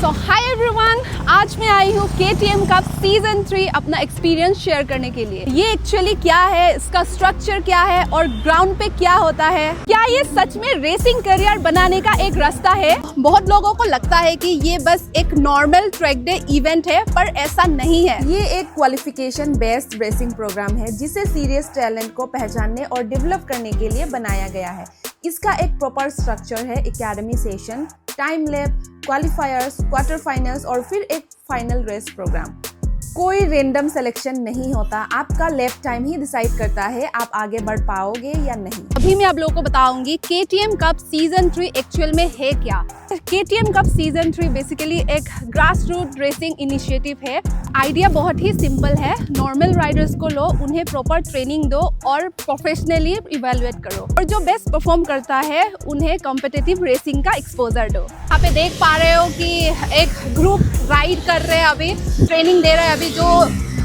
सो hi everyone, आज मैं आई हूँ KTM का सीजन 3 अपना एक्सपीरियंस शेयर करने के लिए। ये एक्चुअली क्या है, इसका स्ट्रक्चर क्या है और ग्राउंड पे क्या होता है, क्या ये सच में रेसिंग करियर बनाने का एक रास्ता है। बहुत लोगों को लगता है कि ये बस एक नॉर्मल ट्रैक डे इवेंट है, पर ऐसा नहीं है। ये एक क्वालिफिकेशन बेस्ड रेसिंग प्रोग्राम है जिसे सीरियस टैलेंट को पहचानने और डेवलप करने के लिए बनाया गया है। इसका एक प्रॉपर स्ट्रक्चर है, academy session, time lab, क्वालिफायर्स, quarter finals और फिर एक फाइनल रेस प्रोग्राम। कोई रैंडम सिलेक्शन नहीं होता, आपका लैप टाइम ही डिसाइड करता है आप आगे बढ़ पाओगे या नहीं। अभी मैं आप लोगों को बताऊंगी KTM कप सीजन 3 एक्चुअल में है क्या। KTM कप सीजन 3 बेसिकली एक ग्रास रूट रेसिंग इनिशिएटिव है। आइडिया बहुत ही सिंपल है, नॉर्मल राइडर्स को लो, उन्हें प्रॉपर ट्रेनिंग दो और प्रोफेशनली इवेलुएट करो, और जो बेस्ट परफॉर्म करता है उन्हें कॉम्पिटिटिव रेसिंग का एक्सपोजर दो। यहाँ पे देख पा रहे हो कि एक ग्रुप राइड कर रहे हैं, अभी ट्रेनिंग दे रहे हैं। अभी जो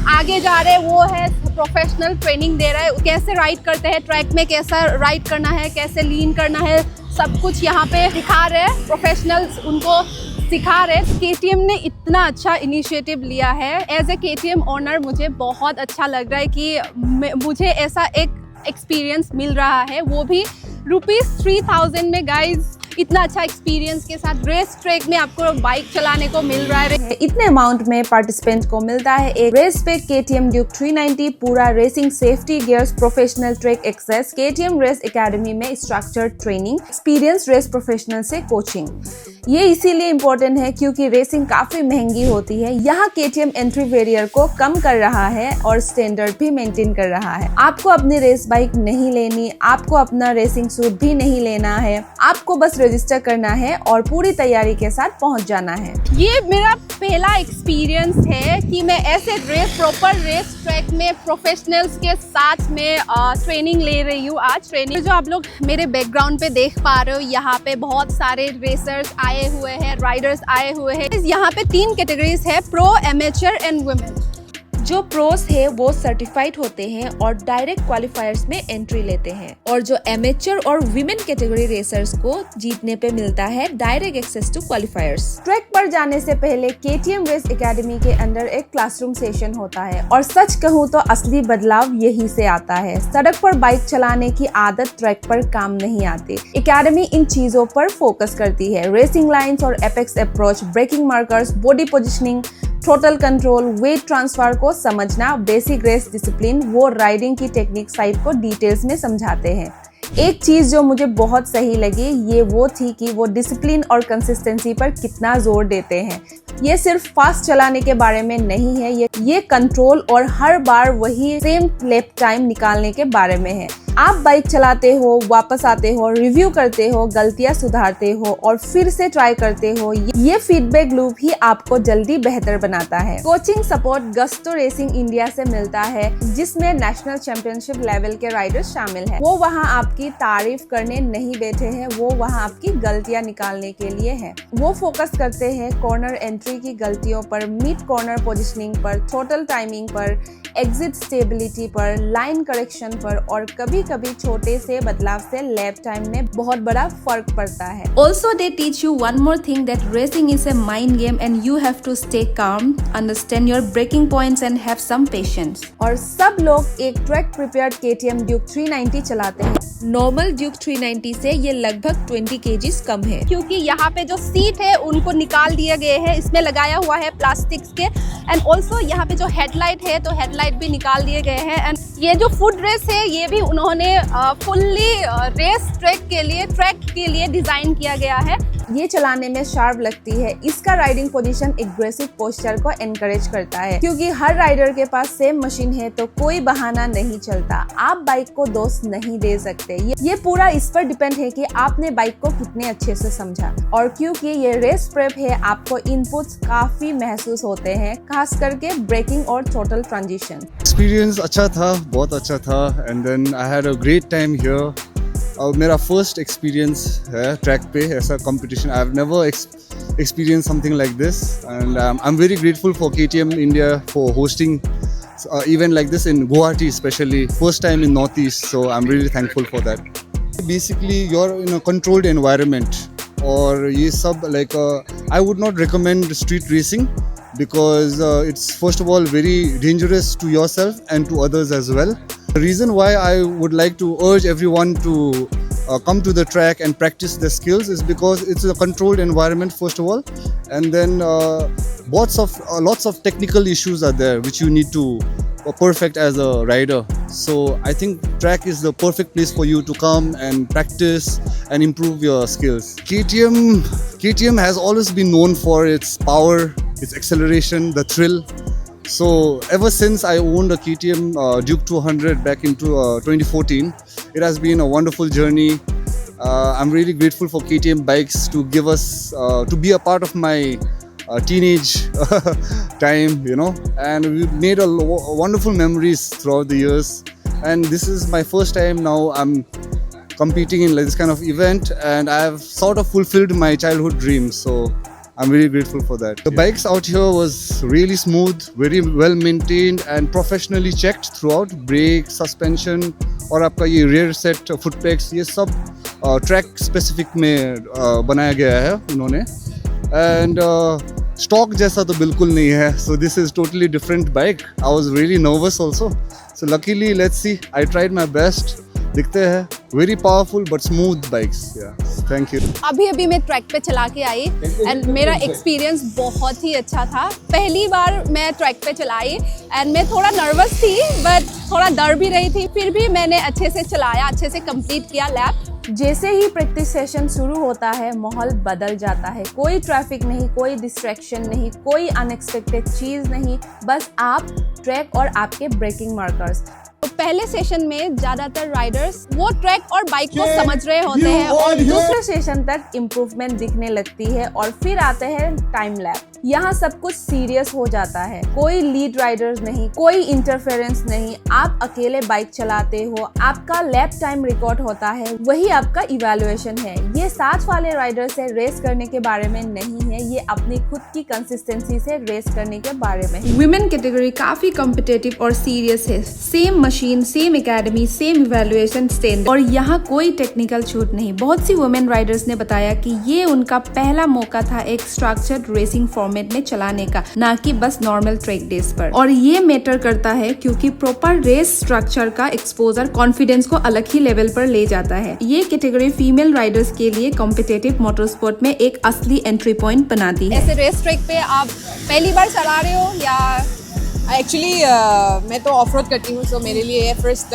आगे जा रहे हैं वो है प्रोफेशनल ट्रेनिंग दे रहा है, कैसे राइड करते हैं, ट्रैक में कैसा राइड करना है, कैसे लीन करना है, सब कुछ यहाँ पे दिखा रहे हैं, प्रोफेशनल्स उनको सिखा रहे हैं। KTM ने इतना अच्छा इनिशिएटिव लिया है। एज ए KTM ओनर मुझे बहुत अच्छा लग रहा है कि मुझे ऐसा एक एक्सपीरियंस मिल रहा है, वो भी ₹3000 में। गाइज, इतना अच्छा एक्सपीरियंस के साथ रेस ट्रैक में आपको बाइक चलाने को मिल रहा है। इतने अमाउंट में पार्टिसिपेंट को मिलता है एक रेस पे KTM Duke 390 पूरा racing safety gears, professional track access, KTM race academy में structured training, experience race professional से कोचिंग। ये इसीलिए इम्पोर्टेंट है क्योंकि रेसिंग काफी महंगी होती है। यहाँ KTM एंट्री बैरियर को कम कर रहा है और स्टैंडर्ड भी मेंटेन कर रहा है। आपको अपनी रेस बाइक नहीं लेनी, आपको अपना रेसिंग सूट भी नहीं लेना है, आपको बस रजिस्टर करना है और पूरी तैयारी के साथ पहुंच जाना है। ये मेरा पहला एक्सपीरियंस है कि मैं ऐसे प्रॉपर रेस ट्रैक में प्रोफेशनल्स के साथ में ट्रेनिंग ले रही हूँ। आज ट्रेनिंग जो आप लोग मेरे बैकग्राउंड पे देख पा रहे हो, यहाँ पे बहुत सारे रेसर्स आए हुए हैं, राइडर्स आए हुए हैं। यहाँ पे 3 कैटेगरीज है, प्रो, एमेचर एंड वुमेन। जो प्रोस है वो सर्टिफाइड होते हैं और डायरेक्ट क्वालिफायर्स में एंट्री लेते हैं, और जो एमेचर और विमेन कैटेगरी रेसर्स को जीतने पे मिलता है direct access to qualifiers. Track पर जाने से पहले KTM रेस एकेडमी के अंदर एक क्लासरूम सेशन होता है, और सच कहूँ तो असली बदलाव यही से आता है। सड़क पर बाइक चलाने की आदत ट्रैक पर काम नहीं आती। एकेडमी इन चीजों पर फोकस करती है, रेसिंग लाइन्स और apex approach, braking markers, body positioning, total control, weight transfer को समझना, बेसिक रेस डिसिप्लिन, वो राइडिंग की टेक्निक साइड को डिटेल्स में समझाते हैं। एक चीज जो मुझे बहुत सही लगी ये वो थी कि वो डिसिप्लिन और कंसिस्टेंसी पर कितना जोर देते हैं। ये सिर्फ फास्ट चलाने के बारे में नहीं है, ये कंट्रोल और हर बार वही सेम लैप टाइम निकालने के बारे में है। आप बाइक चलाते हो, वापस आते हो, रिव्यू करते हो, गलतियां सुधारते हो और फिर से ट्राई करते हो। ये फीडबैक लूप ही आपको जल्दी बेहतर बनाता है। Coaching support gusto racing India से मिलता है, जिसमें नेशनल चैंपियनशिप लेवल के राइडर्स शामिल हैं। वो वहाँ आपकी तारीफ करने नहीं बैठे हैं, वो वहाँ आपकी गलतियां निकालने के लिए है। वो फोकस करते हैं कॉर्नर एंट्री की गलतियों पर, मिड कॉर्नर पोजिशनिंग पर, टोटल टाइमिंग पर, एग्जिट स्टेबिलिटी पर, लाइन करेक्शन पर, और कभी-कभी छोटे से बदलाव से लैप टाइम में बहुत बड़ा फर्क पड़ता है। Also, they teach you one more thing, that racing is a mind game and you have to stay calm, understand your breaking points and have some patience. और सब लोग एक ट्रैक प्रिपेयर्ड KTM Duke 390 चलाते हैं। Normal Duke 390 से ये लगभग 20 kg कम है, क्योंकि यहाँ पे जो सीट है उनको निकाल दिए गए हैं, इसमें लगाया हुआ है प्लास्टिक्स के। एंड ऑल्सो यहाँ पे जो हेडलाइट है तो हेडलाइट भी निकाल दिए गए हैं। एंड ये जो फुट रेस है ये भी उन्होंने फुल्ली रेस ट्रैक के लिए डिजाइन किया गया है। ये चलाने में शार्प लगती है। इसका राइडिंग पोजीशन एग्रेसिव पोस्चर को एनकरेज करता है, क्योंकि हर राइडर के पास सेम मशीन है तो कोई बहाना नहीं चलता। आप बाइक को दोष नहीं दे सकते। ये पूरा इस पर डिपेंड है कि आपने बाइक को कितने अच्छे से समझा, और क्योंकि ये रेस प्रेप है आपको इनपुट्स काफी महसूस होते हैं, खास करके ब्रेकिंग और टोटल ट्रांजिशन। एक्सपीरियंस अच्छा था, बहुत अच्छा था, and then I had a great time here. और मेरा फर्स्ट एक्सपीरियंस है ट्रैक पे ऐसा कंपटीशन। I have never experienced something like this, and I'm very grateful for KTM India for hosting event like this in Guwahati, especially first time in Northeast, so I'm really thankful for that. Basically you're in a controlled environment और ये सब like I would not recommend street racing because it's first of all very dangerous to yourself and to others as well. The reason why I would like to urge everyone to come to the track and practice their skills is because it's a controlled environment first of all, and then lots of technical issues are there which you need to perfect as a rider. So I think track is the perfect place for you to come and practice and improve your skills. KTM has always been known for its power, its acceleration, the thrill. So ever since I owned a KTM Duke 200 back into 2014, it has been a wonderful journey. I'm really grateful for KTM bikes to give us to be a part of my teenage time, you know, and we made wonderful memories throughout the years. And this is my first time now I'm competing in like this kind of event, and I have sort of fulfilled my childhood dreams. So I'm really grateful for that. The bikes out here was really smooth, very well maintained and professionally checked throughout. Brake, suspension और आपका ये rear set foot pegs ये सब track specific में बनाया गया है उन्होंने. And stock जैसा तो बिल्कुल नहीं है. So this is totally different bike. I was really nervous also. So luckily, let's see. I tried my best. दिखते हैं very powerful but smooth bikes. Yeah. Thank you. अभी मैं ट्रैक पे चला के आई एंड मेरा एक्सपीरियंस बहुत ही अच्छा था. पहली बार मैं ट्रैक पे चलाई एंड मैं थोड़ा नर्वस थी बट थोड़ा डर भी रही थी. फिर भी मैंने अच्छे से चलाया, अच्छे से कंप्लीट किया लैप. जैसे ही प्रैक्टिस सेशन शुरू होता है माहौल बदल जाता है. कोई ट्रैफिक नहीं, कोई डिस्ट्रैक्शन नहीं, कोई अनएक्सपेक्टेड चीज़ नहीं, बस आप, ट्रैक और आपके ब्रेकिंग मार्कर्स. तो पहले सेशन में ज्यादातर राइडर्स वो ट्रैक और बाइक को समझ रहे होते हैं और दूसरे सेशन तक इम्प्रूवमेंट दिखने लगती है और फिर आते हैं टाइम लैप. यहाँ सब कुछ सीरियस हो जाता है. कोई लीड राइडर्स नहीं, कोई इंटरफेरेंस नहीं. आप अकेले बाइक चलाते हो, आपका लैप टाइम रिकॉर्ड होता है, वही आपका इवैल्यूएशन है. ये साथ वाले राइडर से रेस करने के बारे में नहीं है, ये अपनी खुद की कंसिस्टेंसी से रेस करने के बारे में. वुमेन कैटेगरी काफी कॉम्पिटिटिव और सीरियस है. Same machine, same academy, same evaluation standard और यहाँ कोई टेक्निकल छूट नहीं. बहुत सी वुमेन राइडर्स ने बताया कि ये उनका पहला मौका था एक स्ट्रक्चर्ड रेसिंग फॉर्मेट में चलाने का, ना कि बस नॉर्मल ट्रैक डेज पर. और ये मैटर करता है क्योंकि प्रॉपर रेस स्ट्रक्चर का एक्सपोजर कॉन्फिडेंस को अलग ही लेवल पर ले जाता है. ये कैटेगरी फीमेल राइडर्स के लिए कॉम्पिटिटिव मोटरस्पोर्ट में एक असली एंट्री पॉइंट बनाती है. ऐसे रेस ट्रैक पे आप पहली बार चला रहे हो या एक्चुअली मैं तो ऑफ रोड करती हूँ, सो मेरे लिए ये फर्स्ट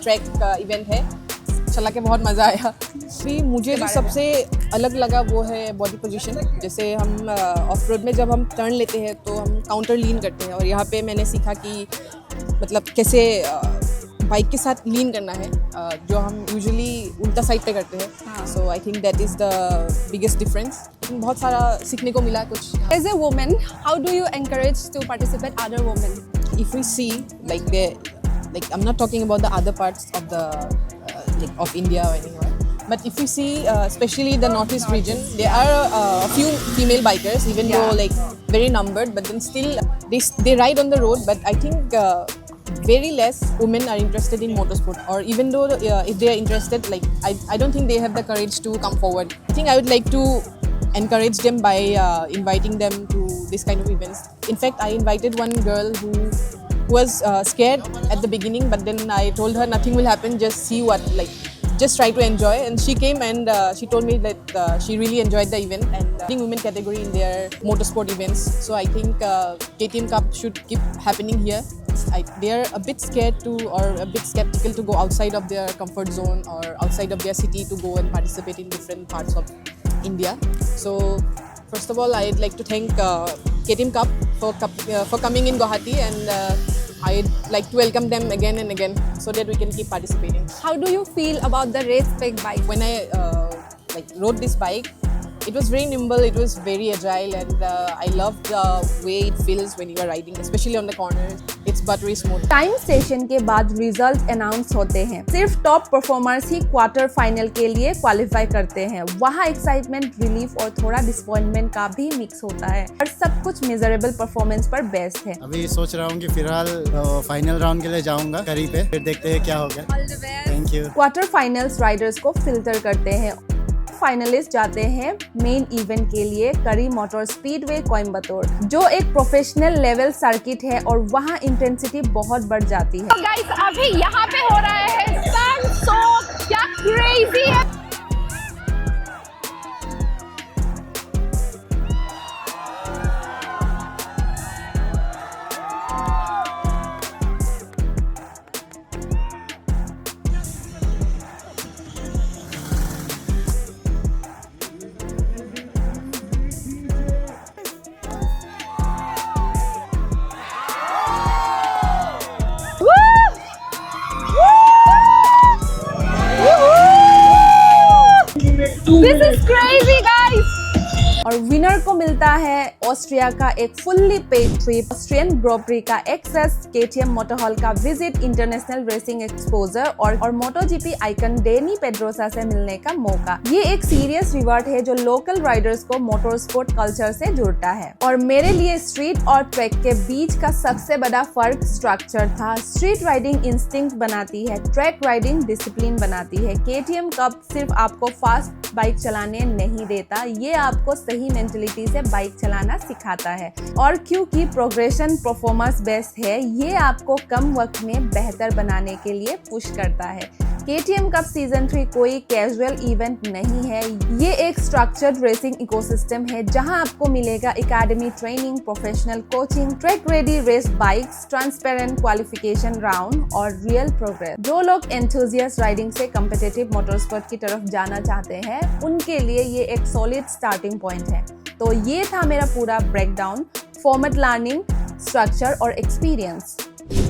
ट्रैक इवेंट है. चला के बहुत मज़ा आया. भी मुझे जो सबसे अलग लगा वो है बॉडी पोजीशन. जैसे हम ऑफ रोड में जब हम टर्न लेते हैं तो हम काउंटर लीन करते हैं, और यहाँ पे मैंने सीखा कि मतलब कैसे बाइक के साथ लीन करना है, जो हम यूजुअली उल्टा साइड पे करते हैं. So I think that is the biggest difference. बहुत सारा सीखने को मिला कुछ. As a women, how do you encourage to participate other women? If we see like I'm not talking about the other parts of the of India or anywhere, but if we see especially the northeast region, there are a few female bikers, even though like very numbered, but then still they ride on the road. But I think very less women are interested in motorsport, or even though if they are interested, like I don't think they have the courage to come forward. I think I would like to encourage them by inviting them to this kind of events. In fact, I invited one girl who was scared at the beginning, but then I told her nothing will happen, just see what, like just try to enjoy. And she came and she told me that she really enjoyed the event and women category in their motorsport events. So I think KTM Cup should keep happening here. They are a bit scared to, or a bit skeptical to go outside of their comfort zone or outside of their city to go and participate in different parts of India. So first of all, I'd like to thank KTM Cup for coming in Guwahati, and I'd like to welcome them again and again so that we can keep participating. How do you feel about the race bike bike? When I rode this bike, it was very nimble, it was very agile, and I loved the way it feels when you are riding, especially on the corners. It's buttery smooth. Time session के बाद result announce होते हैं. सिर्फ top performers ही quarter final के लिए qualify करते हैं. वहाँ एक्साइटमेंट, रिलीफ और थोड़ा डिसअपॉइंटमेंट का भी मिक्स होता है, और सब कुछ मेजरेबल परफॉर्मेंस पर बेस्ड है. अभी सोच रहा हूँ कि फिलहाल फाइनल राउंड के लिए जाऊँगा करीब पे, फिर देखते हैं क्या होगा. Thank you. Quarter finals Riders को फिल्टर करते हैं. फाइनलिस्ट जाते हैं मेन इवेंट के लिए करी मोटर स्पीडवे कोयम्बतूर, जो एक प्रोफेशनल लेवल सर्किट है और वहाँ इंटेंसिटी बहुत बढ़ जाती है। तो गाइस अभी यहाँ पे हो रहा है सन सोक, क्या क्रेजी है। This is crazy, guys! और विनर को मिलता है ऑस्ट्रिया का एक fully paid trip, Austrian grand pre का एक्सेस, केटीएम मोटर हॉल का विजिट, इंटरनेशनल रेसिंग एक्सपोजर और मोटोजीपी आइकन डेनी पेड्रोसा से मिलने का मौका। ये एक सीरियस रिवॉर्ड है जो लोकल राइडर्स को मोटर स्पोर्ट कल्चर से जुड़ता है। और मेरे लिए स्ट्रीट और ट्रैक के बीच का सबसे बड़ा फर्क स्ट्रक्चर था। स्ट्रीट राइडिंग इंस्टिंक्ट बनाती है, ट्रैक राइडिंग डिसिप्लिन बनाती है। केटीएम कप सिर्फ आपको फास्ट बाइक चलाने नहीं देता, ये आपको सही मेंटलिटी से बाइक चलाना सिखाता है। और क्योंकि प्रोग्रेशन परफॉर्मेंस बेस्ड है, ये आपको कम वक्त में बेहतर बनाने के लिए पुश करता है। केटीएम कप सीजन 3 कोई कैजुअल इवेंट नहीं है, ये एक स्ट्रक्चर्ड रेसिंग इकोसिस्टम है जहां आपको मिलेगा academy training, professional coaching, track ready race bikes, transparent qualification round और रियल प्रोग्रेस। जो लोग एंथुसियास्ट राइडिंग से कम्पिटिटिव मोटरस्पोर्ट की तरफ जाना चाहते हैं, उनके लिए ये एक सॉलिड स्टार्टिंग पॉइंट है। तो ये था मेरा पूरा ब्रेकडाउन, फॉर्मेट, लर्निंग, स्ट्रक्चर और एक्सपीरियंस।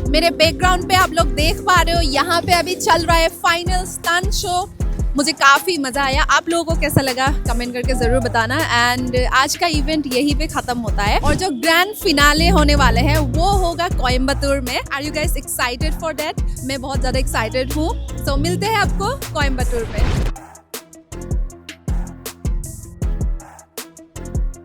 मेरे बैकग्राउंड पे आप लोग देख पा रहे हो, यहाँ पे अभी चल रहा है फाइनल स्टंट शो। मुझे काफ़ी मज़ा आया। आप लोगों को कैसा लगा कमेंट करके ज़रूर बताना। एंड आज का इवेंट यहीं पे ख़त्म होता है और जो ग्रैंड फिनाले होने वाले हैं वो होगा कोयम्बतूर में। Are you guys excited for that? मैं बहुत ज़्यादा एक्साइटेड हूँ। सो मिलते हैं आपको कोयम्बतूर में।